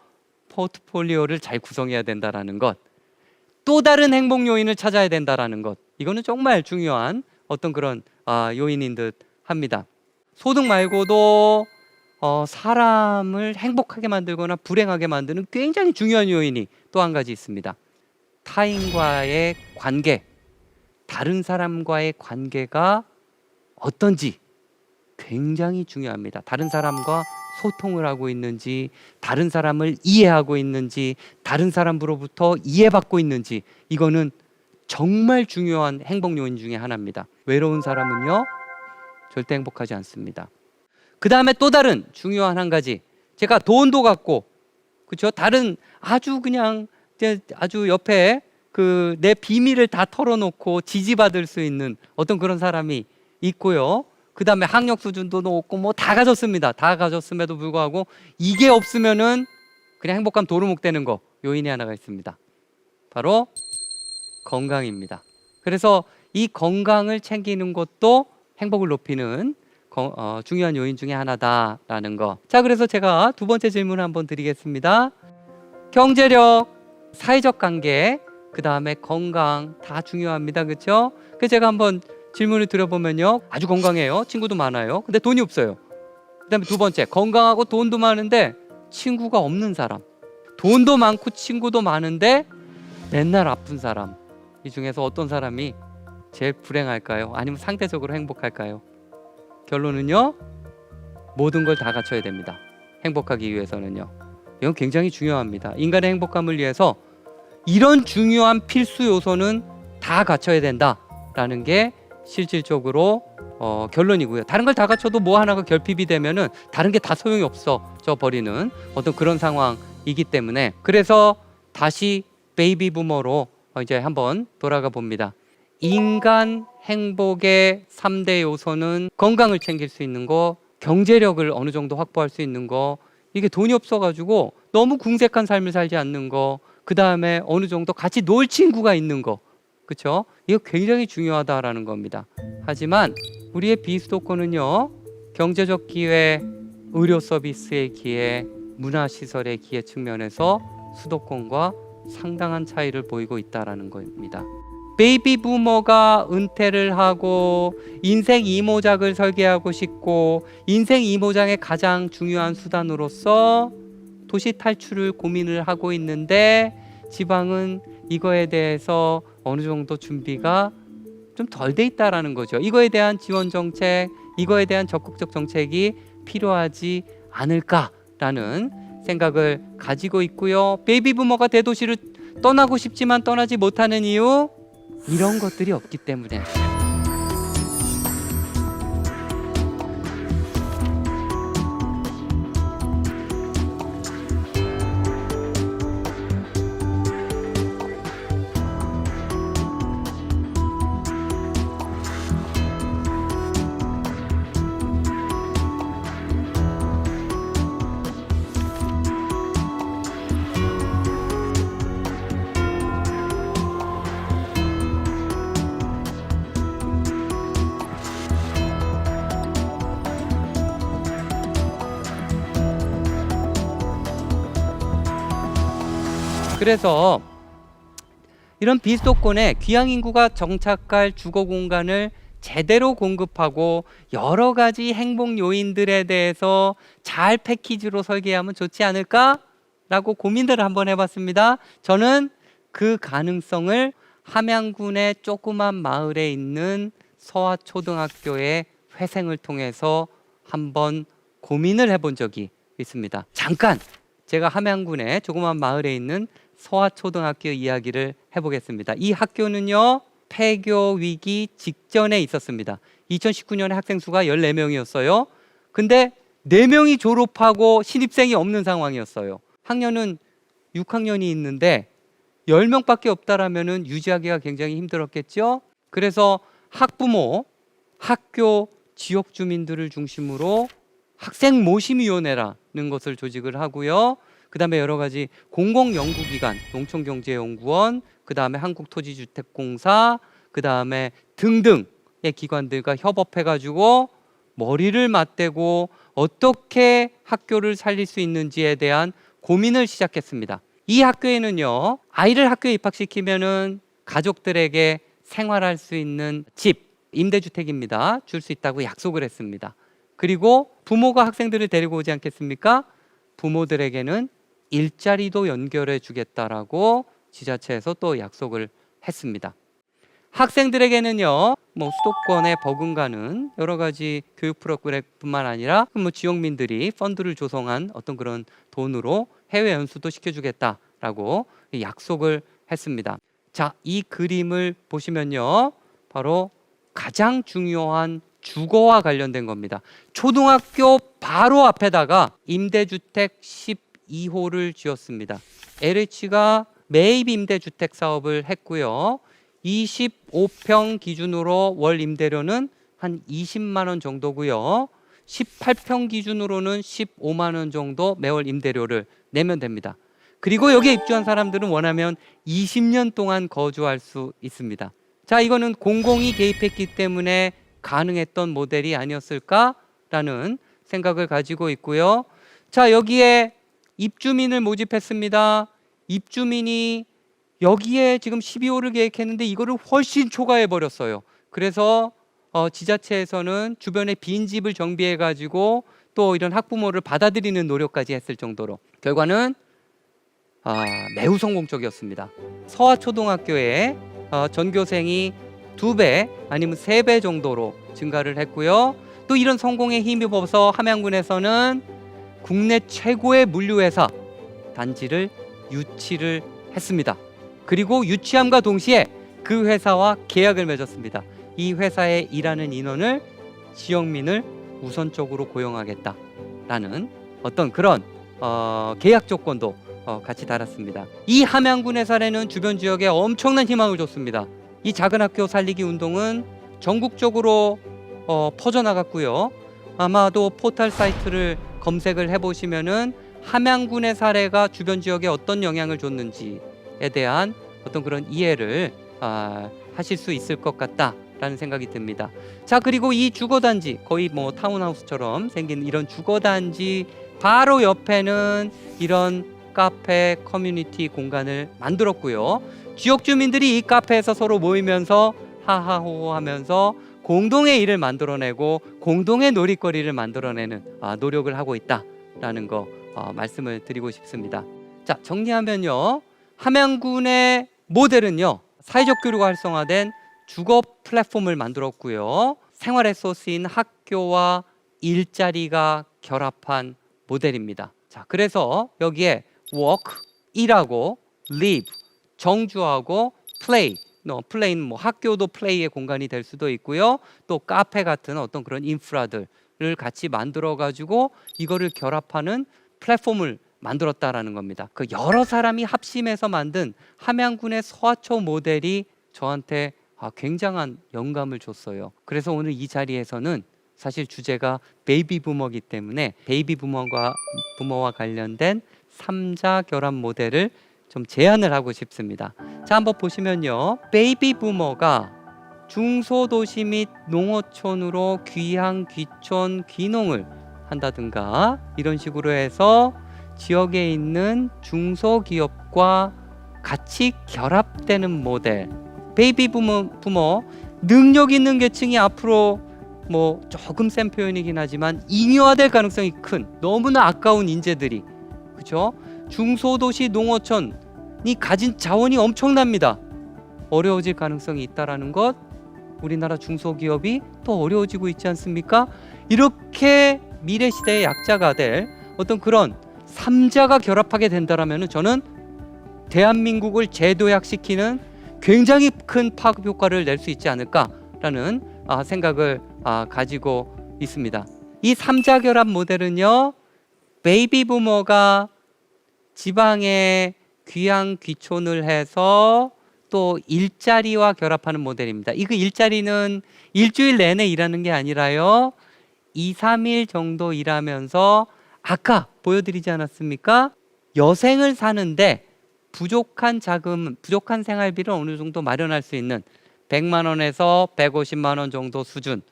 포트폴리오를 잘 구성해야 된다라는 것, 또 다른 행복 요인을 찾아야 된다라는 것, 이거는 정말 중요한 어떤 그런 요인인 듯 합니다. 소득 말고도 사람을 행복하게 만들거나 불행하게 만드는 굉장히 중요한 요인이 또 한 가지 있습니다. 타인과의 관계, 다른 사람과의 관계가 어떤지 굉장히 중요합니다. 다른 사람과 소통을 하고 있는지, 다른 사람을 이해하고 있는지, 다른 사람으로부터 이해받고 있는지, 이거는 정말 중요한 행복 요인 중에 하나입니다. 외로운 사람은요, 절대 행복하지 않습니다. 그 다음에 또 다른 중요한 한 가지, 제가 돈도 갖고, 그렇죠? 다른 아주 그냥 아주 옆에 내 비밀을 다 털어놓고 지지받을 수 있는 어떤 그런 사람이 있고요. 그 다음에 학력 수준도 높고 뭐 다 가졌습니다. 다 가졌음에도 불구하고 이게 없으면은 그냥 행복감 도루묵 되는 거, 요인이 하나가 있습니다. 바로 건강입니다. 그래서 이 건강을 챙기는 것도 행복을 높이는 중요한 요인 중에 하나다라는 거. 자, 그래서 제가 두 번째 질문을 한번 드리겠습니다. 경제력, 사회적 관계, 그 다음에 건강 다 중요합니다. 그렇죠? 그래서 제가 한번 질문을 드려보면요, 아주 건강해요. 친구도 많아요. 근데 돈이 없어요. 그 다음에 두 번째, 건강하고 돈도 많은데 친구가 없는 사람. 돈도 많고 친구도 많은데 맨날 아픈 사람. 이 중에서 어떤 사람이 제일 불행할까요? 아니면 상대적으로 행복할까요? 결론은요, 모든 걸 다 갖춰야 됩니다. 행복하기 위해서는요. 이건 굉장히 중요합니다. 인간의 행복감을 위해서 이런 중요한 필수 요소는 다 갖춰야 된다라는 게 실질적으로 결론이고요. 다른 걸 다 갖춰도 뭐 하나가 결핍이 되면은 다른 게 다 소용이 없어져 버리는 어떤 그런 상황이기 때문에, 그래서 다시 베이비 부머로 이제 한번 돌아가 봅니다. 인간 행복의 3대 요소는 건강을 챙길 수 있는 거, 경제력을 어느 정도 확보할 수 있는 거, 이게 돈이 없어가지고 너무 궁색한 삶을 살지 않는 거, 그 다음에 어느 정도 같이 놀 친구가 있는 거, 그렇죠? 이거 굉장히 중요하다라는 겁니다. 하지만 우리의 비수도권은요, 경제적 기회, 의료 서비스의 기회, 문화시설의 기회 측면에서 수도권과 상당한 차이를 보이고 있다라는 겁니다. 베이비 부머가 은퇴를 하고 인생 이모작을 설계하고 싶고, 인생 이모작의 가장 중요한 수단으로서 도시 탈출을 고민을 하고 있는데, 지방은 이거에 대해서 어느 정도 준비가 좀 덜 돼 있다라는 거죠. 이거에 대한 지원 정책, 이거에 대한 적극적 정책이 필요하지 않을까라는 생각을 가지고 있고요. 베이비 부머가 대도시를 떠나고 싶지만 떠나지 못하는 이유, 이런 것들이 없기 때문에. 그래서 이런 비수도권에 귀향 인구가 정착할 주거 공간을 제대로 공급하고 여러 가지 행복 요인들에 대해서 잘 패키지로 설계하면 좋지 않을까라고 고민들을 한번 해봤습니다. 저는 그 가능성을 함양군의 조그만 마을에 있는 서화초등학교의 회생을 통해서 한번 고민을 해본 적이 있습니다. 잠깐 제가 함양군의 조그만 마을에 있는 서화초등학교 이야기를 해보겠습니다. 이 학교는요, 폐교 위기 직전에 있었습니다. 2019년에 학생 수가 14명이었어요. 근데 4명이 졸업하고 신입생이 없는 상황이었어요. 학년은 6학년이 있는데 10명밖에 없다라면 유지하기가 굉장히 힘들었겠죠. 그래서 학부모, 학교, 지역 주민들을 중심으로 학생 모심위원회라는 것을 조직을 하고요. 그 다음에 여러 가지 공공연구기관, 농촌경제연구원, 그 다음에 한국토지주택공사, 그 다음에 등등의 기관들과 협업해가지고 머리를 맞대고 어떻게 학교를 살릴 수 있는지에 대한 고민을 시작했습니다. 이 학교에는요, 아이를 학교에 입학시키면은 가족들에게 생활할 수 있는 집, 임대주택입니다. 줄 수 있다고 약속을 했습니다. 그리고 부모가 학생들을 데리고 오지 않겠습니까? 부모들에게는 일자리도 연결해 주겠다라고 지자체에서 또 약속을 했습니다. 학생들에게는요, 수도권에 버금가는 여러 가지 교육 프로그램뿐만 아니라 지역민들이 펀드를 조성한 어떤 그런 돈으로 해외 연수도 시켜주겠다라고 약속을 했습니다. 자, 이 그림을 보시면요, 바로 가장 중요한 주거와 관련된 겁니다. 초등학교 바로 앞에다가 임대주택 12호를 지었습니다. LH가 매입 임대주택 사업을 했고요. 25평 기준으로 월 임대료는 한 20만 원 정도고요. 18평 기준으로는 15만 원 정도 매월 임대료를 내면 됩니다. 그리고 여기에 입주한 사람들은 원하면 20년 동안 거주할 수 있습니다. 자, 이거는 공공이 개입했기 때문에 가능했던 모델이 아니었을까라는 생각을 가지고 있고요. 자, 여기에 입주민을 모집했습니다. 입주민이 여기에 지금 12호를 계획했는데 이거를 훨씬 초과해 버렸어요. 그래서 지자체에서는 주변에 빈집을 정비해 가지고 또 이런 학부모를 받아들이는 노력까지 했을 정도로 결과는 매우 성공적이었습니다. 서화초등학교에 전교생이 2배 아니면 3배 정도로 증가를 했고요. 또 이런 성공에 힘입어서 함양군에서는 국내 최고의 물류회사 단지를 유치를 했습니다. 그리고 유치함과 동시에 그 회사와 계약을 맺었습니다. 이 회사에 일하는 인원을 지역민을 우선적으로 고용하겠다라는 어떤 그런 계약 조건도 같이 달았습니다. 이 함양군의 사례는 주변 지역에 엄청난 희망을 줬습니다. 이 작은 학교 살리기 운동은 전국적으로 퍼져나갔고요. 아마도 포털 사이트를 검색을 해보시면은 함양군의 사례가 주변 지역에 어떤 영향을 줬는지에 대한 어떤 그런 이해를 하실 수 있을 것 같다라는 생각이 듭니다. 자, 그리고 이 주거단지 거의 타운하우스처럼 생긴 이런 주거단지 바로 옆에는 이런 카페 커뮤니티 공간을 만들었고요. 지역 주민들이 이 카페에서 서로 모이면서 하하호호 하면서 공동의 일을 만들어내고 공동의 놀이거리를 만들어내는 노력을 하고 있다라는 거 말씀을 드리고 싶습니다. 자, 정리하면요, 함양군의 모델은요, 사회적 교류가 활성화된 주거 플랫폼을 만들었고요. 생활의 소스인 학교와 일자리가 결합한 모델입니다. 자, 그래서 여기에 work, 일하고 live, 정주하고 play, 플레이는 학교도 플레이의 공간이 될 수도 있고요. 또 카페 같은 어떤 그런 인프라들을 같이 만들어 가지고 이거를 결합하는 플랫폼을 만들었다라는 겁니다. 그 여러 사람이 합심해서 만든 함양군의 서화초 모델이 저한테 굉장한 영감을 줬어요. 그래서 오늘 이 자리에서는 사실 주제가 베이비 부머이기 때문에 베이비 부머와 관련된 3자 결합 모델을 좀 제안을 하고 싶습니다. 자, 한번 보시면요, 베이비 부머가 중소도시 및 농어촌으로 귀향, 귀촌, 귀농을 한다든가 이런 식으로 해서 지역에 있는 중소기업과 같이 결합되는 모델. 베이비 부모 능력 있는 계층이 앞으로 뭐 조금 센 표현이긴 하지만 잉여화될 가능성이 큰 너무나 아까운 인재들이, 그렇죠? 중소도시 농어촌이 가진 자원이 엄청납니다. 어려워질 가능성이 있다라는 것, 우리나라 중소기업이 더 어려워지고 있지 않습니까? 이렇게 미래 시대의 약자가 될 어떤 그런 3자가 결합하게 된다라면 저는 대한민국을 재도약시키는 굉장히 큰 파급 효과를 낼 수 있지 않을까라는 생각을 가지고 있습니다. 이 3자 결합 모델은요, 베이비 부모가 지방에 귀향 귀촌을 해서 또 일자리와 결합하는 모델입니다. 이 일자리는 일주일 내내 일하는 게 아니라요, 2, 3일 정도 일하면서 아까 보여드리지 않았습니까? 여생을 사는데 부족한 자금, 부족한 생활비를 어느 정도 마련할 수 있는 100만 원에서 150만 원 정도 수준을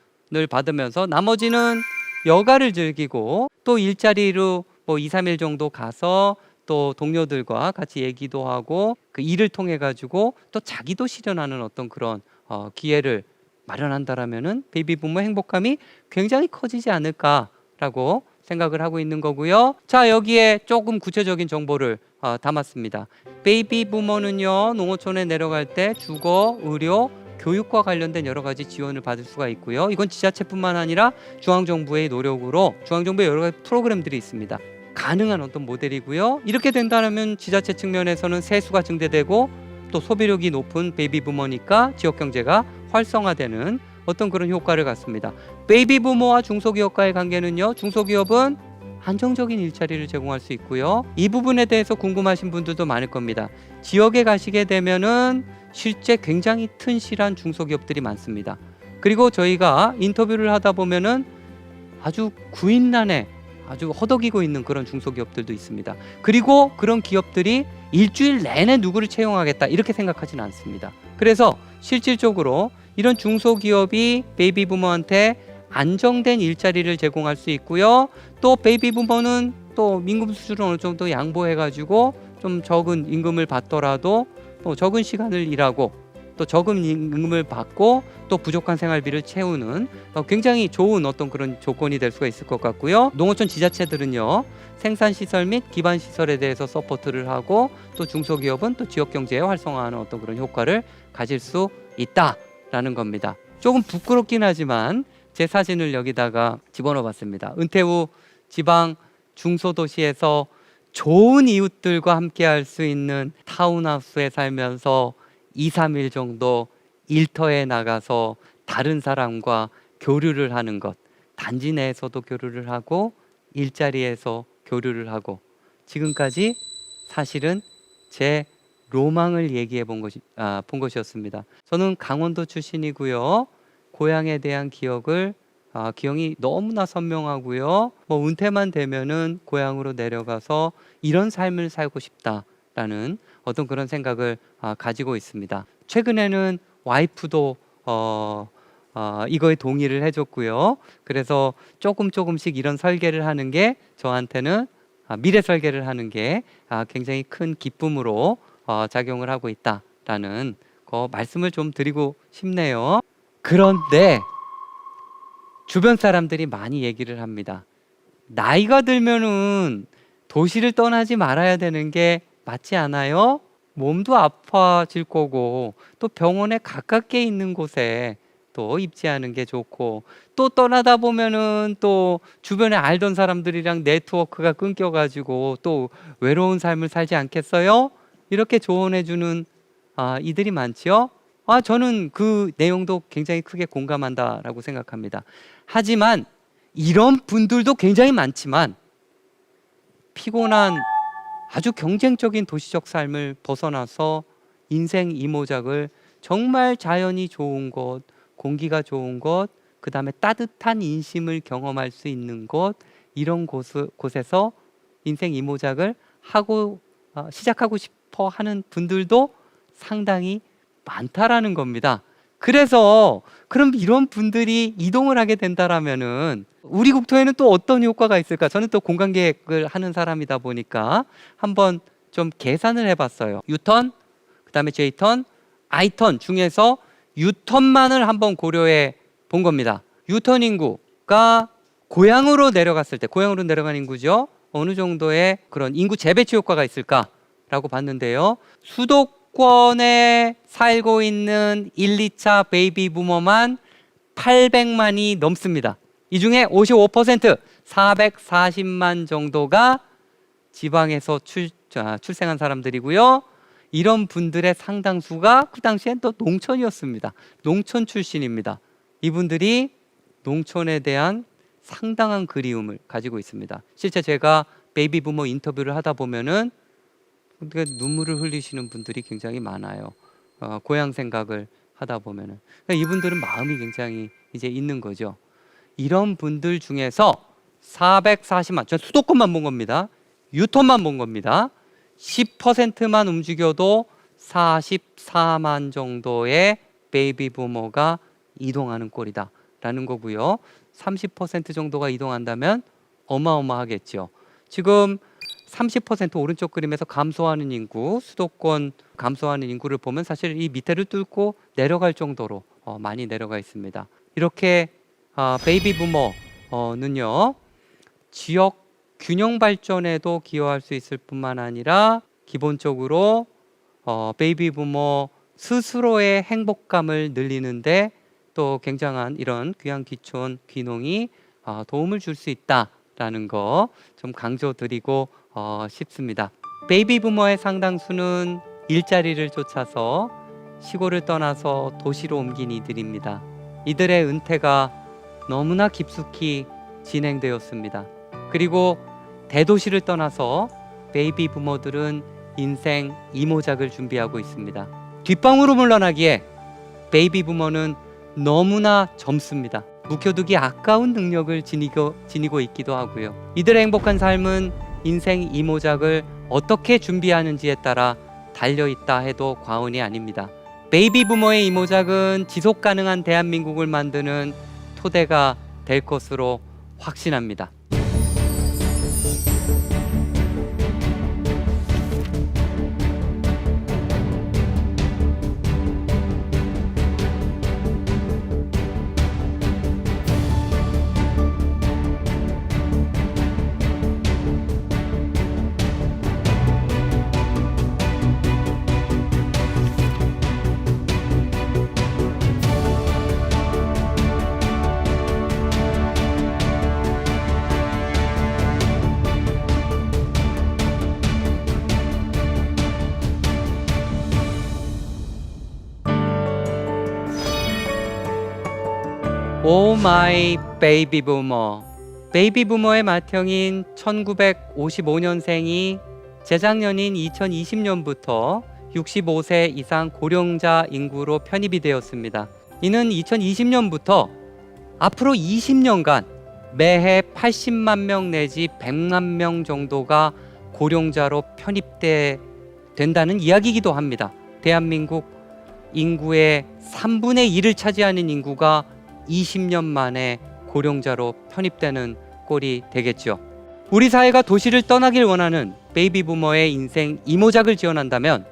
받으면서 나머지는 여가를 즐기고 또 일자리로 뭐 2, 3일 정도 가서 또 동료들과 같이 얘기도 하고 그 일을 통해 가지고 또 자기도 실현하는 어떤 그런 기회를 마련한다라면은 베이비 부모 행복감이 굉장히 커지지 않을까라고 생각을 하고 있는 거고요. 자, 여기에 조금 구체적인 정보를 담았습니다. 베이비 부모는요, 농어촌에 내려갈 때 주거, 의료, 교육과 관련된 여러 가지 지원을 받을 수가 있고요. 이건 지자체뿐만 아니라 중앙정부의 노력으로 중앙정부의 여러 가지 프로그램들이 있습니다. 가능한 어떤 모델이고요. 이렇게 된다면 지자체 측면에서는 세수가 증대되고 또 소비력이 높은 베이비 부모니까 지역 경제가 활성화되는 어떤 그런 효과를 갖습니다. 베이비 부모와 중소기업과의 관계는요, 중소기업은 안정적인 일자리를 제공할 수 있고요. 이 부분에 대해서 궁금하신 분들도 많을 겁니다. 지역에 가시게 되면은 실제 굉장히 튼실한 중소기업들이 많습니다. 그리고 저희가 인터뷰를 하다 보면은 아주 구인난에 아주 허덕이고 있는 그런 중소기업들도 있습니다. 그리고 그런 기업들이 일주일 내내 누구를 채용하겠다 이렇게 생각하지는 않습니다. 그래서 실질적으로 이런 중소기업이 베이비 부모한테 안정된 일자리를 제공할 수 있고요. 또 베이비 부모는 또 임금 수준을 어느 정도 양보해가지고 좀 적은 임금을 받더라도 또 적은 시간을 일하고 또 적은 임금을 받고 또 부족한 생활비를 채우는 굉장히 좋은 어떤 그런 조건이 될 수가 있을 것 같고요. 농어촌 지자체들은요, 생산시설 및 기반시설에 대해서 서포트를 하고 또 중소기업은 또 지역경제에 활성화하는 어떤 그런 효과를 가질 수 있다라는 겁니다. 조금 부끄럽긴 하지만 제 사진을 여기다가 집어넣어 봤습니다. 은퇴 후 지방 중소도시에서 좋은 이웃들과 함께 할 수 있는 타운하우스에 살면서 2, 3일 정도 일터에 나가서 다른 사람과 교류를 하는 것, 단지 내에서도 교류를 하고 일자리에서 교류를 하고, 지금까지 사실은 제 로망을 얘기해 본 것이었습니다. 저는 강원도 출신이고요. 고향에 대한 기억이 너무나 선명하고요. 뭐 은퇴만 되면은 고향으로 내려가서 이런 삶을 살고 싶다라는 어떤 그런 생각을 가지고 있습니다. 최근에는 와이프도 이거에 동의를 해줬고요. 그래서 조금씩 이런 설계를 하는 게 저한테는 미래 설계를 하는 게 굉장히 큰 기쁨으로 작용을 하고 있다라는 거 말씀을 좀 드리고 싶네요. 그런데 주변 사람들이 많이 얘기를 합니다. 나이가 들면은 도시를 떠나지 말아야 되는 게 맞지 않아요? 몸도 아파질 거고 또 병원에 가깝게 있는 곳에 또 입지하는 게 좋고 또 떠나다 보면은 또 주변에 알던 사람들이랑 네트워크가 끊겨가지고 또 외로운 삶을 살지 않겠어요? 이렇게 조언해주는 이들이 많지요. 저는 그 내용도 굉장히 크게 공감한다라고 생각합니다. 하지만 이런 분들도 굉장히 많지만 피곤한 아주 경쟁적인 도시적 삶을 벗어나서 인생 이모작을 정말 자연이 좋은 곳, 공기가 좋은 곳, 그 다음에 따뜻한 인심을 경험할 수 있는 곳, 이런 곳에서 인생 이모작을 시작하고 싶어 하는 분들도 상당히 많다라는 겁니다. 그래서 그럼 이런 분들이 이동을 하게 된다라면은 우리 국토에는 또 어떤 효과가 있을까? 저는 또 공간 계획을 하는 사람이다 보니까 한번 좀 계산을 해봤어요. 유턴 그다음에 J턴, I턴 중에서 U턴만을 한번 고려해 본 겁니다. U턴 인구가 고향으로 내려갔을 때, 고향으로 내려간 인구죠. 어느 정도의 그런 인구 재배치 효과가 있을까라고 봤는데요. 수도권에 살고 있는 1, 2차 베이비 부머만 800만이 넘습니다. 이 중에 55%, 440만 정도가 지방에서 출생한 사람들이고요. 이런 분들의 상당수가 그 당시엔 또 농촌이었습니다. 농촌 출신입니다. 이분들이 농촌에 대한 상당한 그리움을 가지고 있습니다. 실제 제가 베이비 부머 인터뷰를 하다 보면은 눈물을 흘리시는 분들이 굉장히 많아요. 고향 생각을 하다 보면은. 그러니까 이분들은 마음이 굉장히 이제 있는 거죠. 이런 분들 중에서 440만, 전 수도권만 본 겁니다. 유턴만 본 겁니다. 10%만 움직여도 44만 정도의 베이비 부머가 이동하는 꼴이다라는 거고요. 30% 정도가 이동한다면 어마어마하겠죠. 지금 30% 오른쪽 그림에서 감소하는 인구, 수도권 감소하는 인구를 보면 사실 이 밑에를 뚫고 내려갈 정도로 많이 내려가 있습니다. 이렇게 베이비 부머는요, 지역 균형 발전에도 기여할 수 있을 뿐만 아니라 기본적으로 베이비 부머 스스로의 행복감을 늘리는데 또 굉장한 이런 귀한 귀촌 귀농이 도움을 줄 수 있다라는 거 좀 강조드리고 싶습니다. 베이비 부머의 상당수는 일자리를 쫓아서 시골을 떠나서 도시로 옮긴 이들입니다. 이들의 은퇴가 너무나 깊숙이 진행되었습니다. 그리고 대도시를 떠나서 베이비 부머들은 인생 이모작을 준비하고 있습니다. 뒷방으로 물러나기에 베이비 부머는 너무나 젊습니다. 묵혀두기 아까운 능력을 지니고 있기도 하고요. 이들의 행복한 삶은 인생 이모작을 어떻게 준비하는지에 따라 달려있다 해도 과언이 아닙니다. 베이비 부머의 이모작은 지속 가능한 대한민국을 만드는 토대가 될 것으로 확신합니다. 오 마이 베이비 부머. 베이비 부머의 맏형인 1955년생이 재작년인 2020년부터 65세 이상 고령자 인구로 편입이 되었습니다. 이는 2020년부터 앞으로 20년간 매해 80만 명 내지 100만 명 정도가 고령자로 된다는 이야기이기도 합니다. 대한민국 인구의 3분의 1을 차지하는 인구가 20년 만에 고령자로 편입되는 꼴이 되겠죠. 우리 사회가 도시를 떠나길 원하는 베이비 부머의 인생 이모작을 지원한다면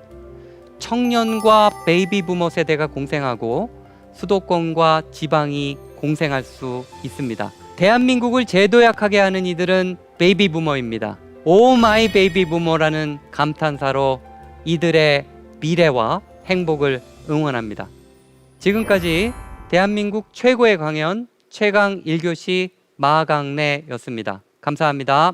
청년과 베이비 부머 세대가 공생하고 수도권과 지방이 공생할 수 있습니다. 대한민국을 제도약하게 하는 이들은 베이비 부머입니다. 오 마이 베이비 부머라는 감탄사로 이들의 미래와 행복을 응원합니다. 지금까지 대한민국 최고의 강연 최강 1교시 마강래였습니다. 감사합니다.